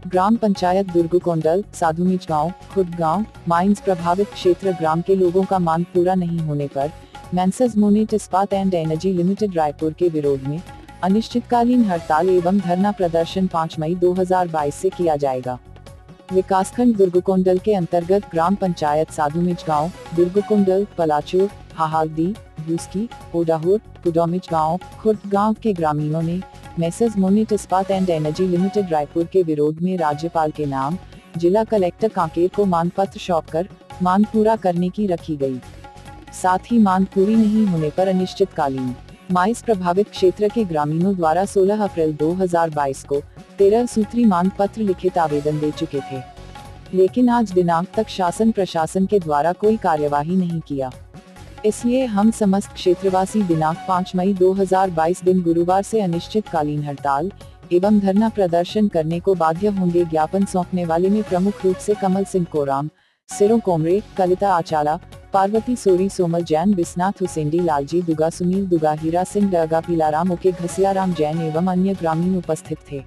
ग्राम पंचायत दुर्गकोंडल, साधुमीज गांव, खुद गांव, माइंस प्रभावित क्षेत्र ग्राम के लोगों का मांग पूरा नहीं होने पर मैंसर्स मोनेट इस्पात एंड एनर्जी लिमिटेड रायपुर के विरोध में अनिश्चितकालीन हड़ताल एवं धरना प्रदर्शन 5 मई 2022 से किया जाएगा। विकासखंड दुर्गकोंडल के अंतर्गत ग्राम पंचायत साधुमीज गांव, दुर्गकोंडल, पलाचूर, हाहालदी, भूसकी, ओडाहुर, पुडोमिज गांव, खुर्द गांव के ग्रामीणों ने मैंसर्स मोनेट इस्पात एंड एनर्जी लिमिटेड रायपुर के विरोध में राज्यपाल के नाम जिला कलेक्टर कांकेर को मांग पत्र सौंपकर मांग पूरा करने की रखी गई। साथ ही मांग पूरी नहीं होने पर अनिश्चितकालीन माइंस प्रभावित क्षेत्र के ग्रामीणों द्वारा 16 अप्रैल 2022 को 13 सूत्री मांग पत्र लिखित आवेदन दे चुके थे, लेकिन आज दिनांक तक शासन प्रशासन के द्वारा कोई कार्यवाही नहीं किया। इसलिए हम समस्त क्षेत्रवासी दिनांक 5 मई 2022 दिन गुरुवार से अनिश्चितकालीन हड़ताल एवं धरना प्रदर्शन करने को बाध्य होंगे। ज्ञापन सौंपने वाले में प्रमुख रूप से कमल सिंह कोराम, सिरो कोमरे, कलिता आचाला, पार्वती सोरी, सोमल जैन, बिस्नाथ हुसेंडी, लालजी दुगा, सुनील दुगा, हीरा सिंह डगा, पीलाराम ओके, घसियाराम जैन एवं अन्य ग्रामीण उपस्थित थे।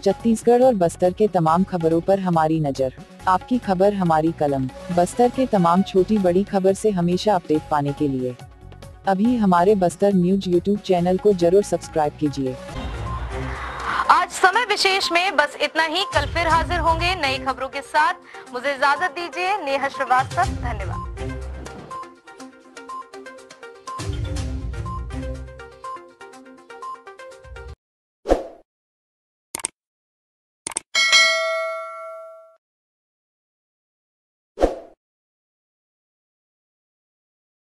छत्तीसगढ़ और बस्तर के तमाम खबरों पर हमारी नजर, आपकी खबर हमारी कलम। बस्तर के तमाम छोटी बड़ी खबर से हमेशा अपडेट पाने के लिए अभी हमारे बस्तर न्यूज यूट्यूब चैनल को जरूर सब्सक्राइब कीजिए। आज समय विशेष में बस इतना ही। कल फिर हाजिर होंगे नई खबरों के साथ। मुझे इजाजत दीजिए। नेहा श्रीवास्तव, धन्यवाद।